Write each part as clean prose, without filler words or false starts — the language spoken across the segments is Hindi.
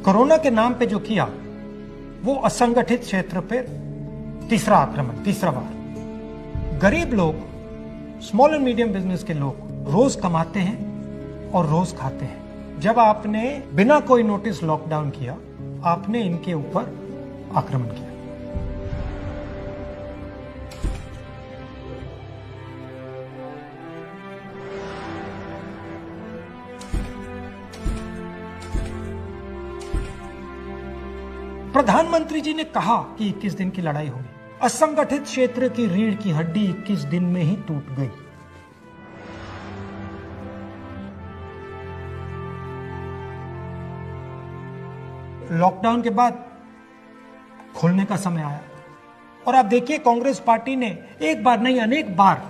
कोरोना के नाम पे जो किया वो असंगठित क्षेत्र पे तीसरा आक्रमण, तीसरा बार। गरीब लोग, स्मॉल एंड मीडियम बिजनेस के लोग रोज कमाते हैं और रोज खाते हैं। जब आपने बिना कोई नोटिस लॉकडाउन किया, आपने इनके ऊपर आक्रमण किया। प्रधानमंत्री जी ने कहा कि 21 दिन की लड़ाई होगी। असंगठित क्षेत्र की रीढ़ की हड्डी 21 दिन में ही टूट गई। लॉकडाउन के बाद खुलने का समय आया और आप देखिए, कांग्रेस पार्टी ने एक बार नहीं अनेक बार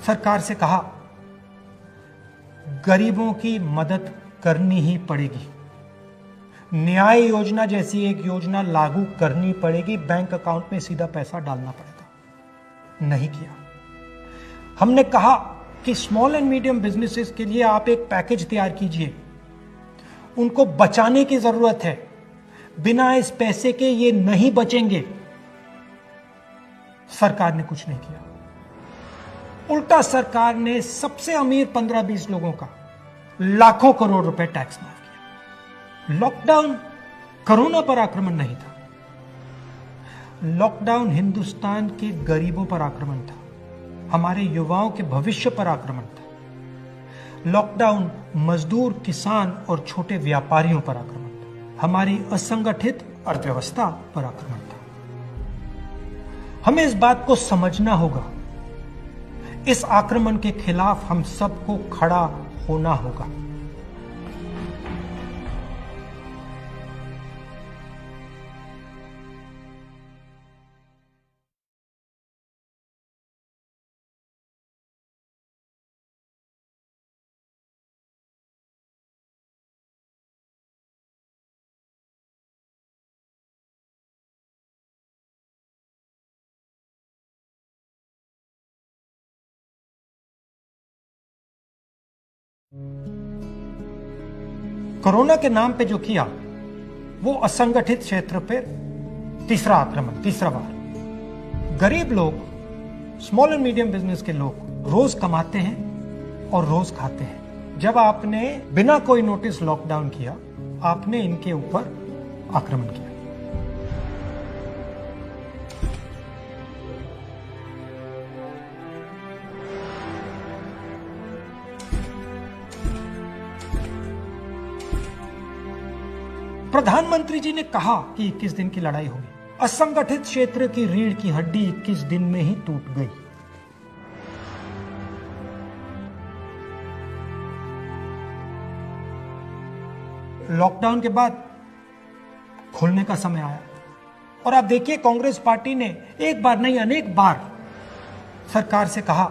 सरकार से कहा गरीबों की मदद करनी ही पड़ेगी, न्याय योजना जैसी एक योजना लागू करनी पड़ेगी, बैंक अकाउंट में सीधा पैसा डालना पड़ेगा। नहीं किया। हमने कहा कि स्मॉल एंड मीडियम बिजनेसेस के लिए आप एक पैकेज तैयार कीजिए, उनको बचाने की जरूरत है, बिना इस पैसे के ये नहीं बचेंगे। सरकार ने कुछ नहीं किया। उल्टा सरकार ने सबसे अमीर 15-20 लोगों का लाखों करोड़ रुपए टैक्स माफ किया। लॉकडाउन कोरोना पर आक्रमण नहीं था, लॉकडाउन हिंदुस्तान के गरीबों पर आक्रमण था, हमारे युवाओं के भविष्य पर आक्रमण था। लॉकडाउन मजदूर, किसान और छोटे व्यापारियों पर आक्रमण था, हमारी असंगठित अर्थव्यवस्था पर आक्रमण था। हमें इस बात को समझना होगा, इस आक्रमण के खिलाफ हम सबको खड़ा होना होगा। कोरोना के नाम पे जो किया वो असंगठित क्षेत्र पे तीसरा आक्रमण, तीसरा बार। गरीब लोग, स्मॉल एंड मीडियम बिजनेस के लोग रोज कमाते हैं और रोज खाते हैं। जब आपने बिना कोई नोटिस लॉकडाउन किया, आपने इनके ऊपर आक्रमण किया। प्रधानमंत्री जी ने कहा कि 21 दिन की लड़ाई होगी। असंगठित क्षेत्र की रीढ़ की हड्डी 21 दिन में ही टूट गई। लॉकडाउन के बाद खुलने का समय आया और आप देखिए, कांग्रेस पार्टी ने एक बार नहीं अनेक बार सरकार से कहा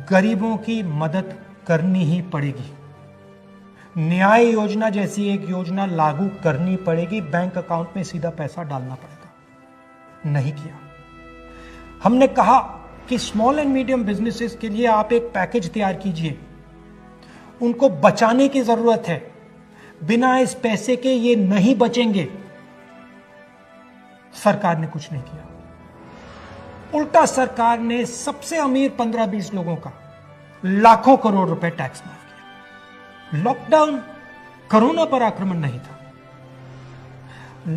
गरीबों की मदद करनी ही पड़ेगी, न्याय योजना जैसी एक योजना लागू करनी पड़ेगी, बैंक अकाउंट में सीधा पैसा डालना पड़ेगा। नहीं किया। हमने कहा कि स्मॉल एंड मीडियम बिजनेसेस के लिए आप एक पैकेज तैयार कीजिए, उनको बचाने की जरूरत है, बिना इस पैसे के ये नहीं बचेंगे। सरकार ने कुछ नहीं किया। उल्टा सरकार ने सबसे अमीर 15-20 लोगों का लाखों करोड़ रुपए टैक्स माफ किया। लॉकडाउन कोरोना पर आक्रमण नहीं था,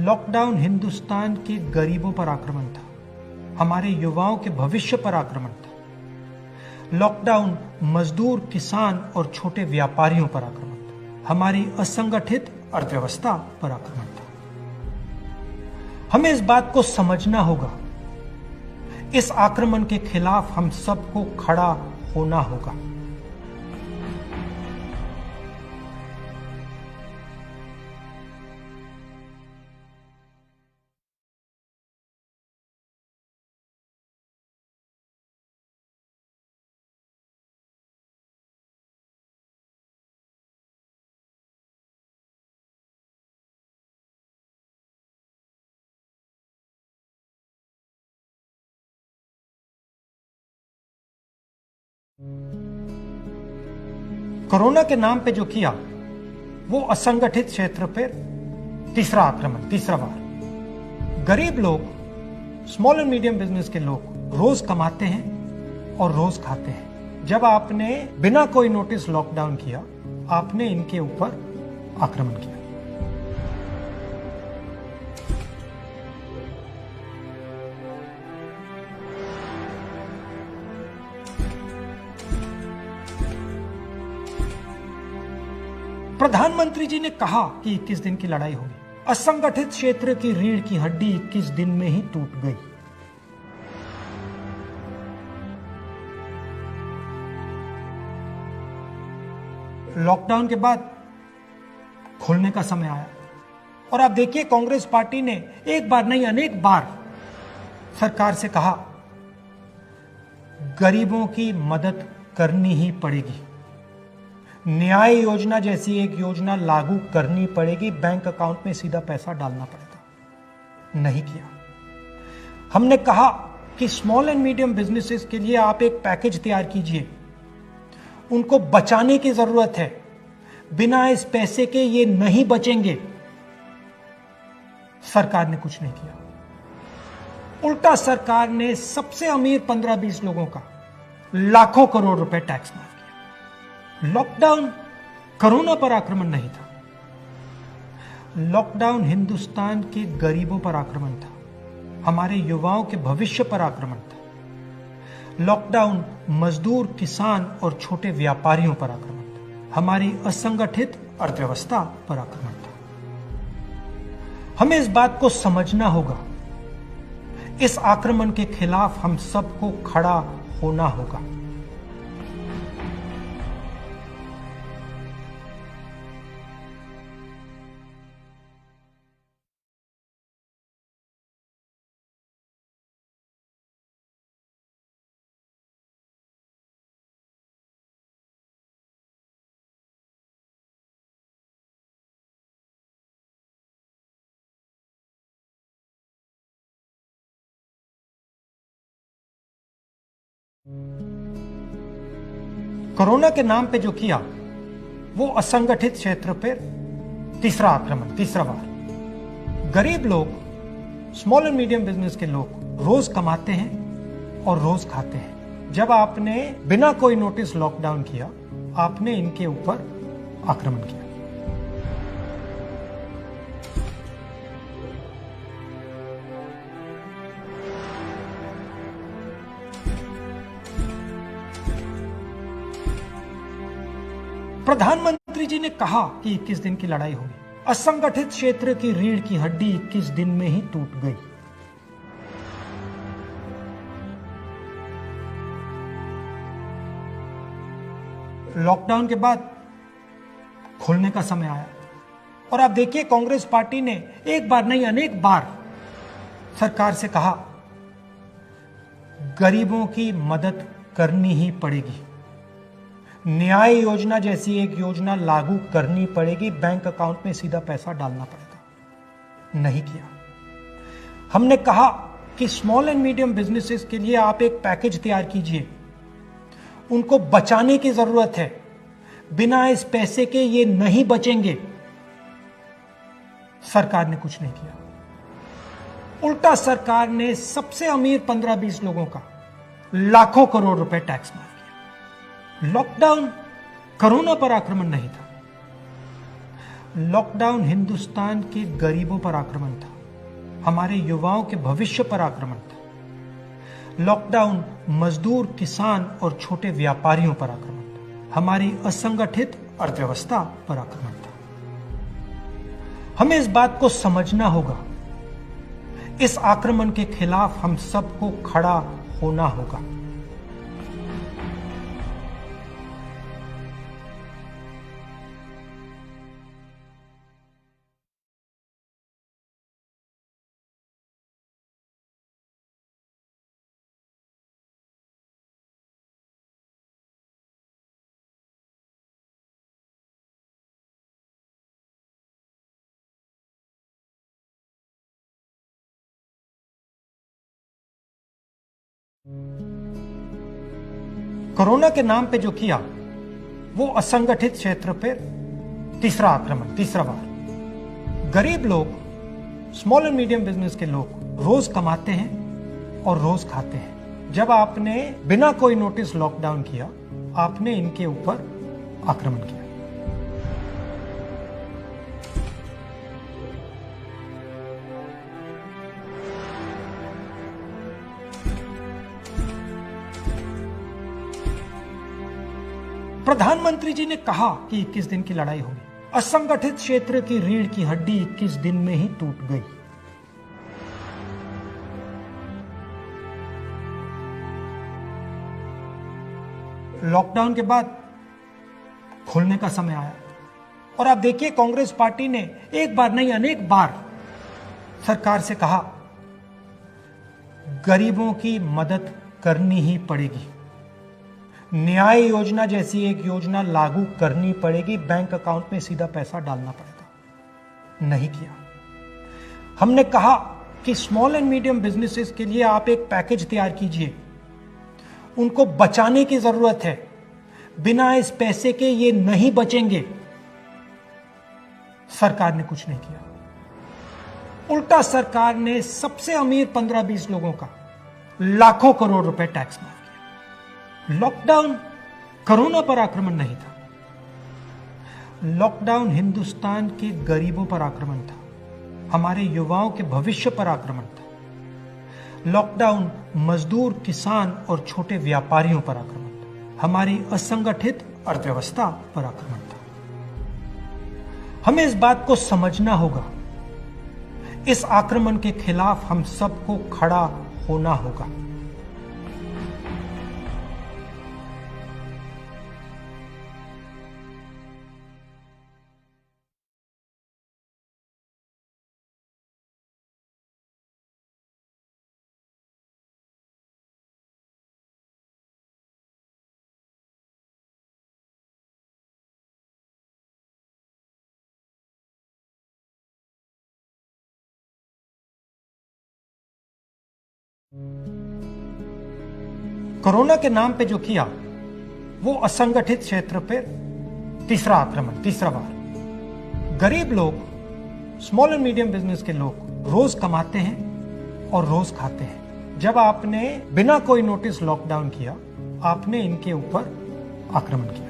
लॉकडाउन हिंदुस्तान के गरीबों पर आक्रमण था, हमारे युवाओं के भविष्य पर आक्रमण था। लॉकडाउन मजदूर, किसान और छोटे व्यापारियों पर आक्रमण था, हमारी असंगठित अर्थव्यवस्था पर आक्रमण था। हमें इस बात को समझना होगा, इस आक्रमण के खिलाफ हम सबको खड़ा होना होगा। कोरोना के नाम पे जो किया वो असंगठित क्षेत्र पर तीसरा आक्रमण, तीसरा बार। गरीब लोग, स्मॉल एंड मीडियम बिजनेस के लोग रोज कमाते हैं और रोज खाते हैं। जब आपने बिना कोई नोटिस लॉकडाउन किया, आपने इनके ऊपर आक्रमण किया। प्रधानमंत्री जी ने कहा कि 21 दिन की लड़ाई होगी। असंगठित क्षेत्र की रीढ़ की हड्डी 21 दिन में ही टूट गई। लॉकडाउन के बाद खुलने का समय आया और आप देखिए, कांग्रेस पार्टी ने एक बार नहीं अनेक बार सरकार से कहा, गरीबों की मदद करनी ही पड़ेगी। न्याय योजना जैसी एक योजना लागू करनी पड़ेगी, बैंक अकाउंट में सीधा पैसा डालना पड़ेगा। नहीं किया। हमने कहा कि स्मॉल एंड मीडियम बिजनेसेस के लिए आप एक पैकेज तैयार कीजिए, उनको बचाने की जरूरत है। बिना इस पैसे के ये नहीं बचेंगे। सरकार ने कुछ नहीं किया। उल्टा सरकार ने सबसे अमीर 15-20 लोगों का लाखों करोड़ रुपए टैक्स माफ किया। लॉकडाउन कोरोना पर आक्रमण नहीं था। लॉकडाउन हिंदुस्तान के गरीबों पर आक्रमण था, हमारे युवाओं के भविष्य पर आक्रमण था। लॉकडाउन मजदूर, किसान और छोटे व्यापारियों पर आक्रमण था, हमारी असंगठित अर्थव्यवस्था पर आक्रमण था। हमें इस बात को समझना होगा, इस आक्रमण के खिलाफ हम सबको खड़ा होना होगा। कोरोना के नाम पे जो किया, वो असंगठित क्षेत्र पर तीसरा आक्रमण, तीसरा बार। गरीब लोग, स्मॉल एंड मीडियम बिजनेस के लोग रोज कमाते हैं और रोज खाते हैं। जब आपने बिना कोई नोटिस लॉकडाउन किया, आपने इनके ऊपर आक्रमण किया। प्रधानमंत्री जी ने कहा कि 21 दिन की लड़ाई होगी। असंगठित क्षेत्र की रीढ़ की हड्डी 21 दिन में ही टूट गई। लॉकडाउन के बाद खुलने का समय आया और आप देखिए, कांग्रेस पार्टी ने एक बार नहीं अनेक बार सरकार से कहा, गरीबों की मदद करनी ही पड़ेगी। न्याय योजना जैसी एक योजना लागू करनी पड़ेगी, बैंक अकाउंट में सीधा पैसा डालना पड़ेगा। नहीं किया। हमने कहा कि स्मॉल एंड मीडियम बिजनेसेस के लिए आप एक पैकेज तैयार कीजिए, उनको बचाने की जरूरत है। बिना इस पैसे के ये नहीं बचेंगे। सरकार ने कुछ नहीं किया। उल्टा सरकार ने सबसे अमीर 15-20 लोगों का लाखों करोड़ रुपए टैक्स माफ किया। लॉकडाउन कोरोना पर आक्रमण नहीं था। लॉकडाउन हिंदुस्तान के गरीबों पर आक्रमण था, हमारे युवाओं के भविष्य पर आक्रमण था। लॉकडाउन मजदूर, किसान और छोटे व्यापारियों पर आक्रमण था, हमारी असंगठित अर्थव्यवस्था पर आक्रमण था। हमें इस बात को समझना होगा, इस आक्रमण के खिलाफ हम सबको खड़ा होना होगा। कोरोना के नाम पे जो किया, वो असंगठित क्षेत्र पर तीसरा आक्रमण, तीसरा बार। गरीब लोग, स्मॉल एंड मीडियम बिजनेस के लोग रोज कमाते हैं और रोज खाते हैं। जब आपने बिना कोई नोटिस लॉकडाउन किया, आपने इनके ऊपर आक्रमण किया। प्रधानमंत्री जी ने कहा कि 21 दिन की लड़ाई होगी। असंगठित क्षेत्र की रीढ़ की हड्डी 21 दिन में ही टूट गई। लॉकडाउन के बाद खुलने का समय आया और आप देखिए, कांग्रेस पार्टी ने एक बार नहीं अनेक बार सरकार से कहा, गरीबों की मदद करनी ही पड़ेगी। न्याय योजना जैसी एक योजना लागू करनी पड़ेगी, बैंक अकाउंट में सीधा पैसा डालना पड़ेगा। नहीं किया। हमने कहा कि स्मॉल एंड मीडियम बिजनेसेस के लिए आप एक पैकेज तैयार कीजिए, उनको बचाने की जरूरत है। बिना इस पैसे के ये नहीं बचेंगे। सरकार ने कुछ नहीं किया। उल्टा सरकार ने सबसे अमीर 15-20 लोगों का लाखों करोड़ रुपए टैक्स माफ किया। लॉकडाउन कोरोना पर आक्रमण नहीं था। लॉकडाउन हिंदुस्तान के गरीबों पर आक्रमण था, हमारे युवाओं के भविष्य पर आक्रमण था। लॉकडाउन मजदूर, किसान और छोटे व्यापारियों पर आक्रमण था, हमारी असंगठित अर्थव्यवस्था पर आक्रमण था। हमें इस बात को समझना होगा, इस आक्रमण के खिलाफ हम सबको खड़ा होना होगा। कोरोना के नाम पे जो किया, वो असंगठित क्षेत्र पे तीसरा आक्रमण, तीसरा बार। गरीब लोग, स्मॉल एंड मीडियम बिजनेस के लोग रोज कमाते हैं और रोज खाते हैं। जब आपने बिना कोई नोटिस लॉकडाउन किया, आपने इनके ऊपर आक्रमण किया।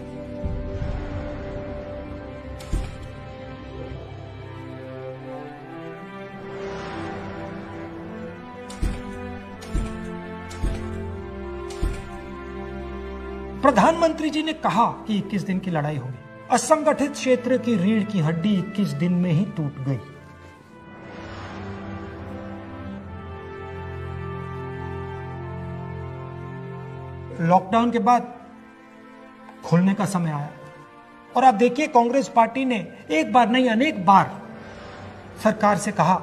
प्रधानमंत्री जी ने कहा कि 21 दिन की लड़ाई होगी। असंगठित क्षेत्र की रीढ़ की हड्डी 21 दिन में ही टूट गई। लॉकडाउन के बाद खुलने का समय आया और आप देखिए, कांग्रेस पार्टी ने एक बार नहीं अनेक बार सरकार से कहा,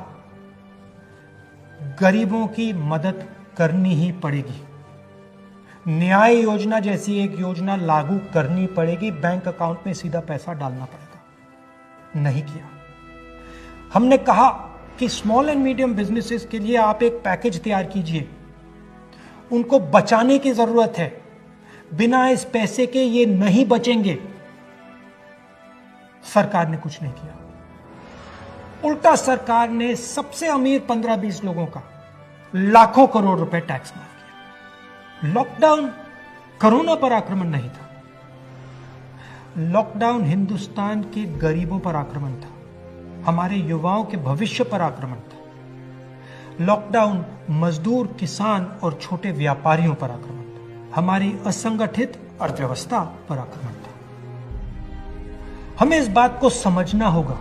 गरीबों की मदद करनी ही पड़ेगी। न्याय योजना जैसी एक योजना लागू करनी पड़ेगी, बैंक अकाउंट में सीधा पैसा डालना पड़ेगा। नहीं किया। हमने कहा कि स्मॉल एंड मीडियम बिजनेसेस के लिए आप एक पैकेज तैयार कीजिए, उनको बचाने की जरूरत है। बिना इस पैसे के ये नहीं बचेंगे। सरकार ने कुछ नहीं किया। उल्टा सरकार ने सबसे अमीर 15-20 लोगों का लाखों करोड़ रुपए टैक्स माफ किया। लॉकडाउन कोरोना पर आक्रमण नहीं था। लॉकडाउन हिंदुस्तान के गरीबों पर आक्रमण था, हमारे युवाओं के भविष्य पर आक्रमण था। लॉकडाउन मजदूर, किसान और छोटे व्यापारियों पर आक्रमण था, हमारी असंगठित अर्थव्यवस्था पर आक्रमण था। हमें इस बात को समझना होगा,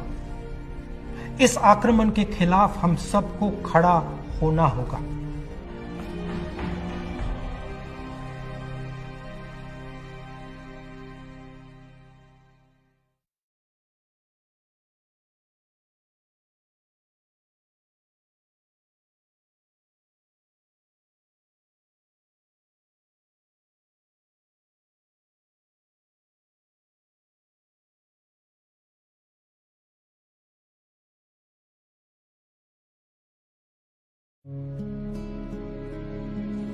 इस आक्रमण के खिलाफ हम सबको खड़ा होना होगा।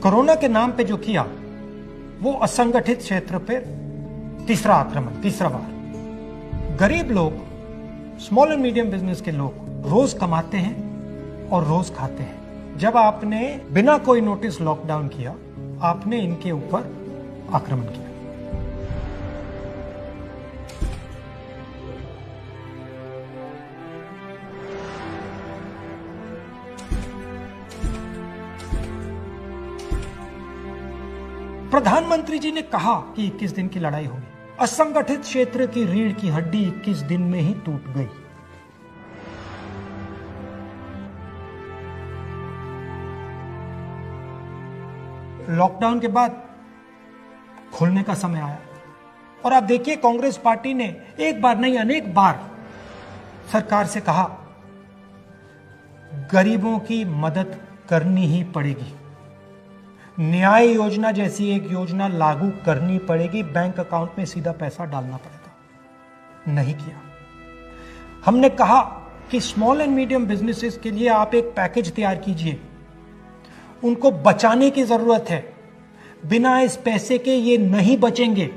कोरोना के नाम पे जो किया, वो असंगठित क्षेत्र पे तीसरा आक्रमण, तीसरा बार। गरीब लोग, स्मॉल एंड मीडियम बिजनेस के लोग रोज कमाते हैं और रोज खाते हैं। जब आपने बिना कोई नोटिस लॉकडाउन किया, आपने इनके ऊपर आक्रमण किया। प्रधानमंत्री जी ने कहा कि 21 दिन की लड़ाई होगी। असंगठित क्षेत्र की रीढ़ की हड्डी 21 दिन में ही टूट गई। लॉकडाउन के बाद खुलने का समय आया और आप देखिए, कांग्रेस पार्टी ने एक बार नहीं अनेक बार सरकार से कहा, गरीबों की मदद करनी ही पड़ेगी। न्याय योजना जैसी एक योजना लागू करनी पड़ेगी, बैंक अकाउंट में सीधा पैसा डालना पड़ेगा। नहीं किया। हमने कहा कि स्मॉल एंड मीडियम बिजनेसेस के लिए आप एक पैकेज तैयार कीजिए, उनको बचाने की जरूरत है। बिना इस पैसे के ये नहीं बचेंगे।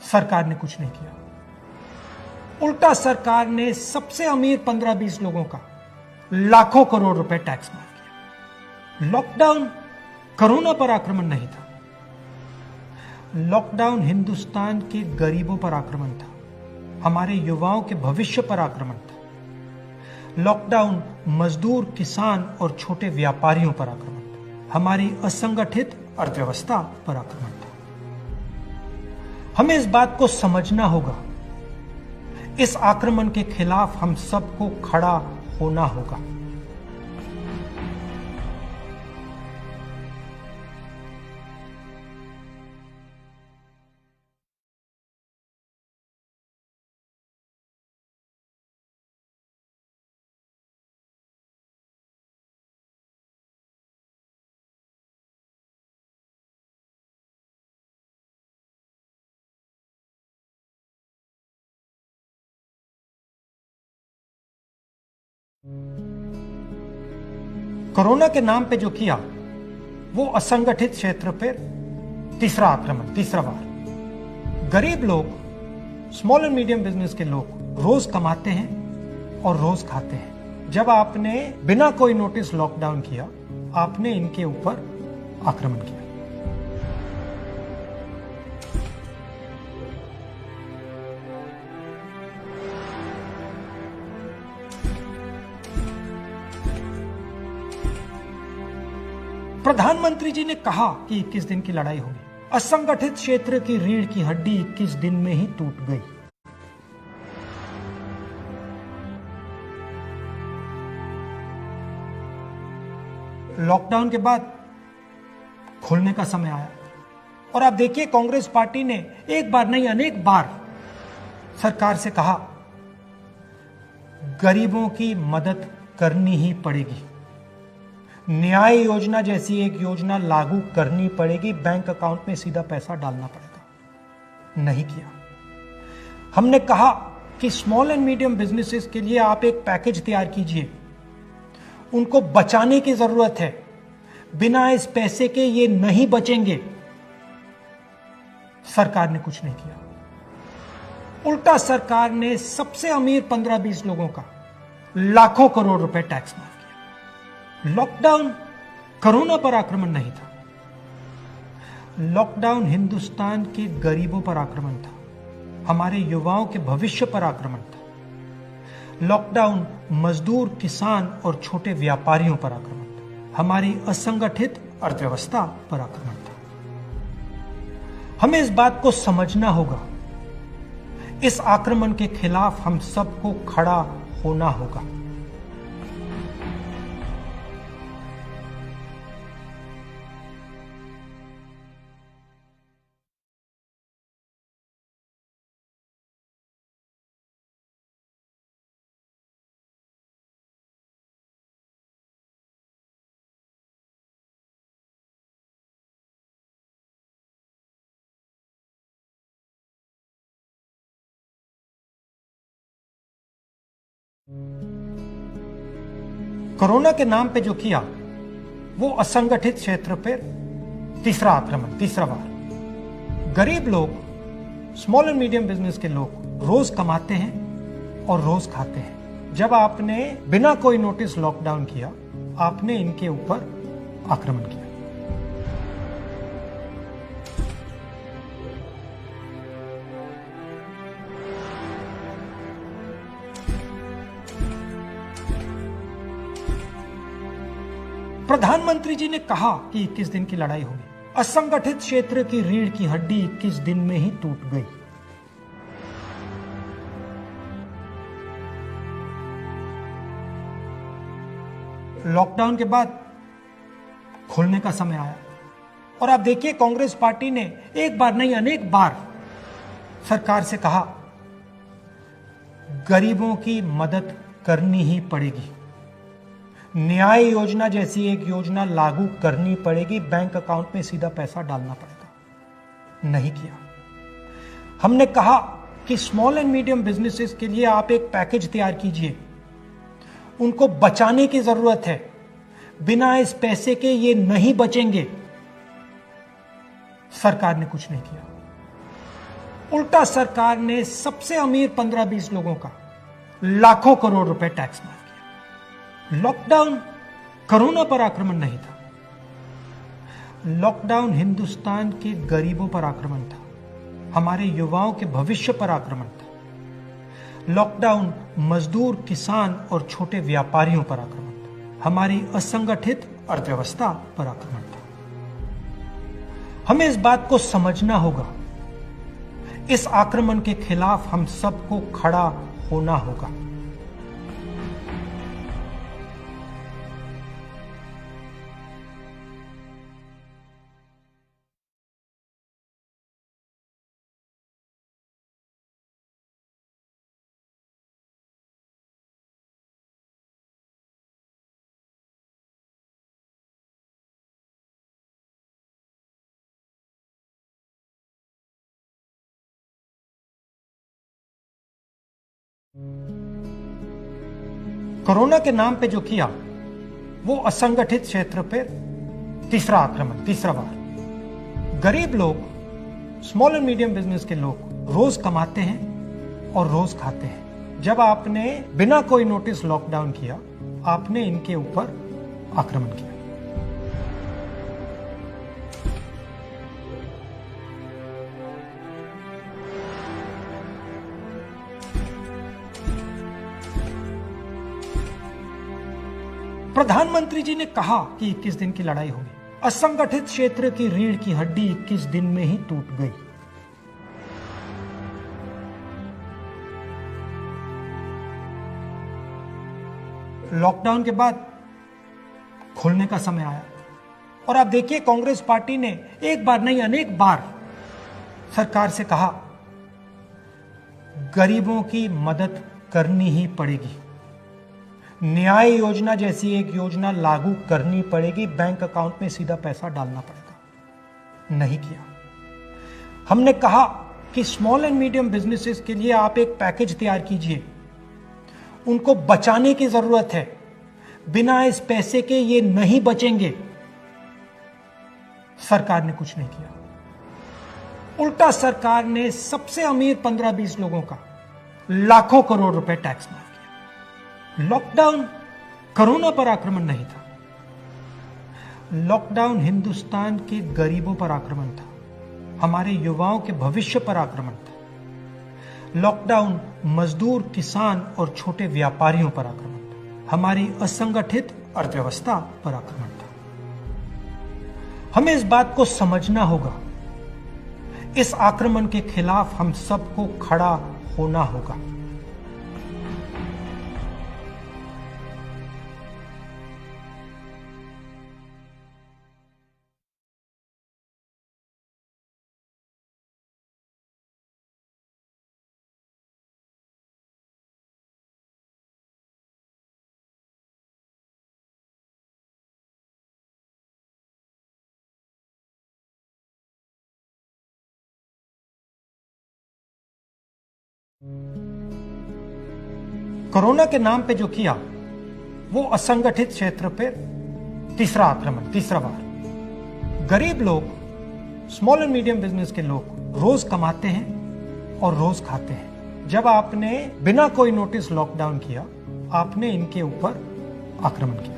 सरकार ने कुछ नहीं किया। उल्टा सरकार ने सबसे अमीर 15-20 लोगों का लाखों करोड़ रुपए टैक्स माफ किया। लॉकडाउन कोरोना पर आक्रमण नहीं था। लॉकडाउन हिंदुस्तान के गरीबों पर आक्रमण था, हमारे युवाओं के भविष्य पर आक्रमण था। लॉकडाउन मजदूर, किसान और छोटे व्यापारियों पर आक्रमण था, हमारी असंगठित अर्थव्यवस्था पर आक्रमण था। हमें इस बात को समझना होगा, इस आक्रमण के खिलाफ हम सबको खड़ा होना होगा। कोरोना के नाम पे जो किया, वो असंगठित क्षेत्र पे तीसरा आक्रमण, तीसरा बार। गरीब लोग, स्मॉल एंड मीडियम बिजनेस के लोग रोज कमाते हैं और रोज खाते हैं। जब आपने बिना कोई नोटिस लॉकडाउन किया, आपने इनके ऊपर आक्रमण किया। प्रधानमंत्री जी ने कहा कि 21 दिन की लड़ाई होगी। असंगठित क्षेत्र की रीढ़ की हड्डी 21 दिन में ही टूट गई। लॉकडाउन के बाद खुलने का समय आया और आप देखिए, कांग्रेस पार्टी ने एक बार नहीं अनेक बार सरकार से कहा, गरीबों की मदद करनी ही पड़ेगी। न्याय योजना जैसी एक योजना लागू करनी पड़ेगी, बैंक अकाउंट में सीधा पैसा डालना पड़ेगा। नहीं किया। हमने कहा कि स्मॉल एंड मीडियम बिजनेसेस के लिए आप एक पैकेज तैयार कीजिए, उनको बचाने की जरूरत है। बिना इस पैसे के ये नहीं बचेंगे। सरकार ने कुछ नहीं किया। उल्टा सरकार ने सबसे अमीर 15-20 लोगों का लाखों करोड़ रुपए टैक्स माफ किया। लॉकडाउन कोरोना पर आक्रमण नहीं था। लॉकडाउन हिंदुस्तान के गरीबों पर आक्रमण था, हमारे युवाओं के भविष्य पर आक्रमण था। लॉकडाउन मजदूर, किसान और छोटे व्यापारियों पर आक्रमण था, हमारी असंगठित अर्थव्यवस्था पर आक्रमण था। हमें इस बात को समझना होगा, इस आक्रमण के खिलाफ हम सबको खड़ा होना होगा। कोरोना के नाम पे जो किया, वो असंगठित क्षेत्र पे तीसरा आक्रमण, तीसरा बार। गरीब लोग, स्मॉल एंड मीडियम बिजनेस के लोग रोज कमाते हैं और रोज खाते हैं। जब आपने बिना कोई नोटिस लॉकडाउन किया, आपने इनके ऊपर आक्रमण किया। प्रधानमंत्री जी ने कहा कि 21 दिन की लड़ाई होगी। असंगठित क्षेत्र की रीढ़ की हड्डी 21 दिन में ही टूट गई। लॉकडाउन के बाद खुलने का समय आया और आप देखिए, कांग्रेस पार्टी ने एक बार नहीं अनेक बार सरकार से कहा, गरीबों की मदद करनी ही पड़ेगी, न्याय योजना जैसी एक योजना लागू करनी पड़ेगी, बैंक अकाउंट में सीधा पैसा डालना पड़ेगा। नहीं किया। हमने कहा कि स्मॉल एंड मीडियम बिजनेसेस के लिए आप एक पैकेज तैयार कीजिए, उनको बचाने की जरूरत है, बिना इस पैसे के ये नहीं बचेंगे। सरकार ने कुछ नहीं किया। उल्टा सरकार ने सबसे अमीर 15-20 लोगों का लाखों करोड़ रुपए टैक्स माफ किया। लॉकडाउन कोरोना पर आक्रमण नहीं था, लॉकडाउन हिंदुस्तान के गरीबों पर आक्रमण था, हमारे युवाओं के भविष्य पर आक्रमण था। लॉकडाउन मजदूर, किसान और छोटे व्यापारियों पर आक्रमण था, हमारी असंगठित अर्थव्यवस्था पर आक्रमण था। हमें इस बात को समझना होगा, इस आक्रमण के खिलाफ हम सबको खड़ा होना होगा। कोरोना के नाम पे जो किया, वो असंगठित क्षेत्र पे तीसरा आक्रमण, तीसरा बार। गरीब लोग, स्मॉल एंड मीडियम बिजनेस के लोग रोज कमाते हैं और रोज खाते हैं। जब आपने बिना कोई नोटिस लॉकडाउन किया, आपने इनके ऊपर आक्रमण किया। प्रधानमंत्री जी ने कहा कि 21 दिन की लड़ाई होगी। असंगठित क्षेत्र की रीढ़ की हड्डी 21 दिन में ही टूट गई। लॉकडाउन के बाद खुलने का समय आया और आप देखिए, कांग्रेस पार्टी ने एक बार नहीं अनेक बार सरकार से कहा, गरीबों की मदद करनी ही पड़ेगी, न्याय योजना जैसी एक योजना लागू करनी पड़ेगी, बैंक अकाउंट में सीधा पैसा डालना पड़ेगा। नहीं किया। हमने कहा कि स्मॉल एंड मीडियम बिजनेसेस के लिए आप एक पैकेज तैयार कीजिए, उनको बचाने की जरूरत है, बिना इस पैसे के ये नहीं बचेंगे। सरकार ने कुछ नहीं किया। उल्टा सरकार ने सबसे अमीर 15-20 लोगों का लाखों करोड़ रुपए टैक्स माफ किया। लॉकडाउन कोरोना पर आक्रमण नहीं था, लॉकडाउन हिंदुस्तान के गरीबों पर आक्रमण था, हमारे युवाओं के भविष्य पर आक्रमण था। लॉकडाउन मजदूर, किसान और छोटे व्यापारियों पर आक्रमण था, हमारी असंगठित अर्थव्यवस्था पर आक्रमण था। हमें इस बात को समझना होगा, इस आक्रमण के खिलाफ हम सबको खड़ा होना होगा। कोरोना के नाम पे जो किया, वो असंगठित क्षेत्र पे तीसरा आक्रमण, तीसरा बार। गरीब लोग, स्मॉल एंड मीडियम बिजनेस के लोग रोज कमाते हैं और रोज खाते हैं। जब आपने बिना कोई नोटिस लॉकडाउन किया, आपने इनके ऊपर आक्रमण किया।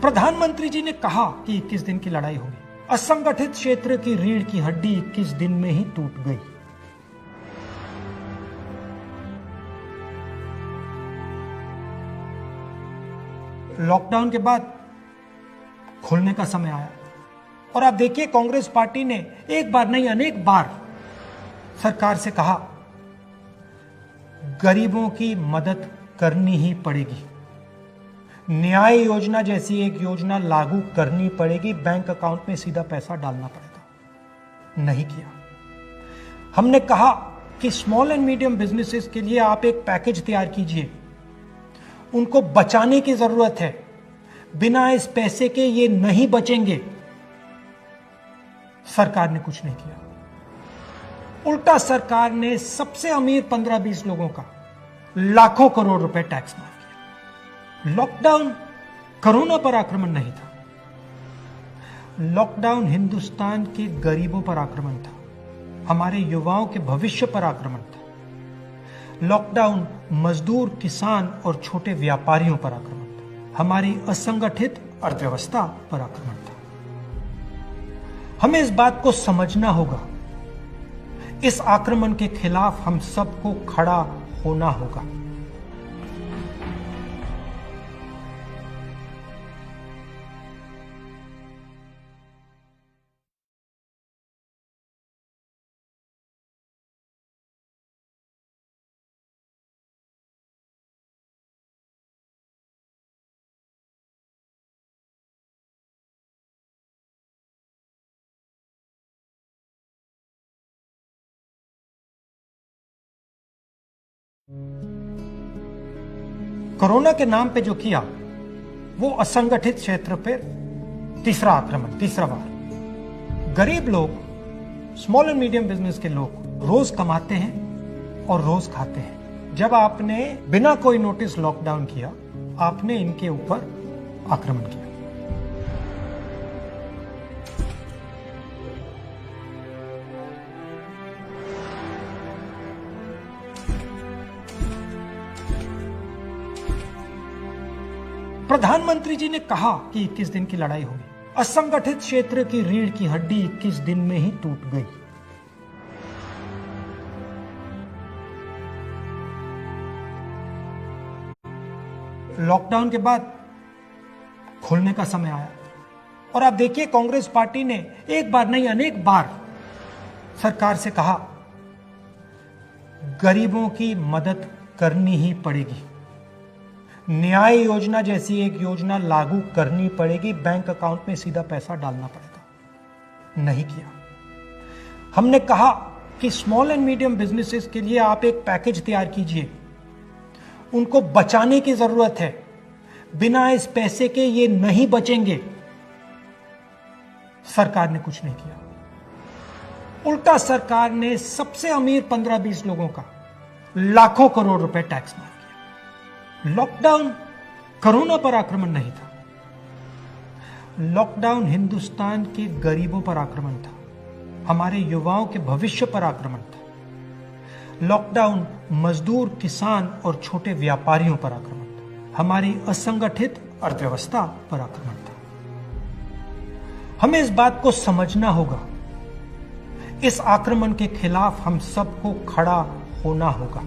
प्रधानमंत्री जी ने कहा कि 21 दिन की लड़ाई होगी। असंगठित क्षेत्र की रीढ़ की हड्डी 21 दिन में ही टूट गई। लॉकडाउन के बाद खुलने का समय आया और आप देखिए कांग्रेस पार्टी ने एक बार नहीं अनेक बार सरकार से कहा गरीबों की मदद करनी ही पड़ेगी, न्याय योजना जैसी एक योजना लागू करनी पड़ेगी, बैंक अकाउंट में सीधा पैसा डालना पड़ेगा। नहीं किया। हमने कहा कि स्मॉल एंड मीडियम बिजनेसेस के लिए आप एक पैकेज तैयार कीजिए, उनको बचाने की जरूरत है, बिना इस पैसे के ये नहीं बचेंगे। सरकार ने कुछ नहीं किया। उल्टा सरकार ने सबसे अमीर 15-20 लोगों का लाखों करोड़ रुपए टैक्स माफ किया। लॉकडाउन कोरोना पर आक्रमण नहीं था, लॉकडाउन हिंदुस्तान के गरीबों पर आक्रमण था, हमारे युवाओं के भविष्य पर आक्रमण था। लॉकडाउन मजदूर, किसान और छोटे व्यापारियों पर आक्रमण था, हमारी असंगठित अर्थव्यवस्था पर आक्रमण था। हमें इस बात को समझना होगा, इस आक्रमण के खिलाफ हम सबको खड़ा होना होगा। कोरोना के नाम पे जो किया वो असंगठित क्षेत्र पर तीसरा आक्रमण, तीसरा बार। गरीब लोग, स्मॉल एंड मीडियम बिजनेस के लोग रोज कमाते हैं और रोज खाते हैं। जब आपने बिना कोई नोटिस लॉकडाउन किया, आपने इनके ऊपर आक्रमण किया। प्रधानमंत्री जी ने कहा कि 21 दिन की लड़ाई होगी। असंगठित क्षेत्र की रीढ़ की हड्डी 21 दिन में ही टूट गई। लॉकडाउन के बाद खुलने का समय आया और आप देखिए कांग्रेस पार्टी ने एक बार नहीं अनेक बार सरकार से कहा गरीबों की मदद करनी ही पड़ेगी, न्याय योजना जैसी एक योजना लागू करनी पड़ेगी, बैंक अकाउंट में सीधा पैसा डालना पड़ेगा। नहीं किया। हमने कहा कि स्मॉल एंड मीडियम बिजनेसेस के लिए आप एक पैकेज तैयार कीजिए, उनको बचाने की जरूरत है, बिना इस पैसे के ये नहीं बचेंगे। सरकार ने कुछ नहीं किया। उल्टा सरकार ने सबसे अमीर 15-20 लोगों का लाखों करोड़ रुपए टैक्स माफ किया। लॉकडाउन कोरोना पर आक्रमण नहीं था, लॉकडाउन हिंदुस्तान के गरीबों पर आक्रमण था, हमारे युवाओं के भविष्य पर आक्रमण था। लॉकडाउन मजदूर, किसान और छोटे व्यापारियों पर आक्रमण था, हमारी असंगठित अर्थव्यवस्था पर आक्रमण था। हमें इस बात को समझना होगा, इस आक्रमण के खिलाफ हम सबको खड़ा होना होगा।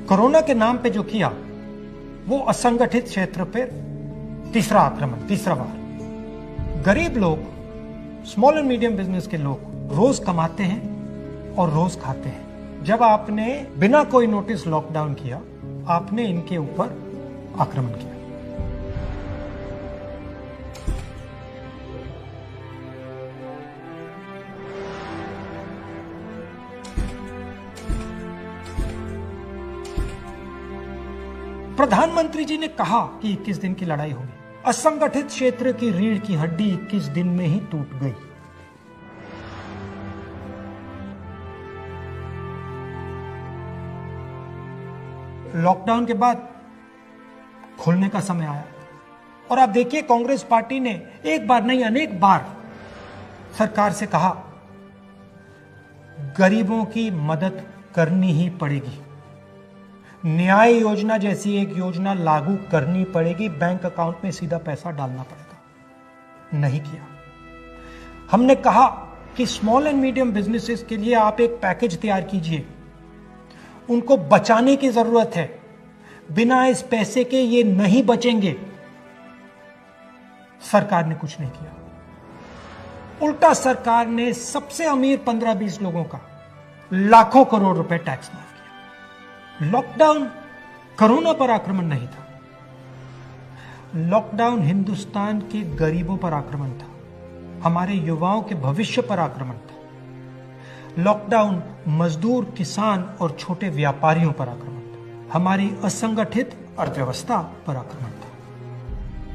कोरोना के नाम पे जो किया वो असंगठित क्षेत्र पर तीसरा आक्रमण, तीसरा बार। गरीब लोग, स्मॉल एंड मीडियम बिजनेस के लोग रोज कमाते हैं और रोज खाते हैं। जब आपने बिना कोई नोटिस लॉकडाउन किया, आपने इनके ऊपर आक्रमण किया। प्रधानमंत्री जी ने कहा कि 21 दिन की लड़ाई होगी। असंगठित क्षेत्र की रीढ़ की हड्डी 21 दिन में ही टूट गई। लॉकडाउन के बाद खुलने का समय आया और आप देखिए कांग्रेस पार्टी ने एक बार नहीं अनेक बार सरकार से कहा गरीबों की मदद करनी ही पड़ेगी, न्याय योजना जैसी एक योजना लागू करनी पड़ेगी, बैंक अकाउंट में सीधा पैसा डालना पड़ेगा। नहीं किया। हमने कहा कि स्मॉल एंड मीडियम बिजनेसेस के लिए आप एक पैकेज तैयार कीजिए, उनको बचाने की जरूरत है, बिना इस पैसे के ये नहीं बचेंगे। सरकार ने कुछ नहीं किया। उल्टा सरकार ने सबसे अमीर 15-20 लोगों का लाखों करोड़ रुपए टैक्स माफ किया। लॉकडाउन कोरोना पर आक्रमण नहीं था, लॉकडाउन हिंदुस्तान के गरीबों पर आक्रमण था, हमारे युवाओं के भविष्य पर आक्रमण था। लॉकडाउन मजदूर, किसान और छोटे व्यापारियों पर आक्रमण था, हमारी असंगठित अर्थव्यवस्था पर आक्रमण था।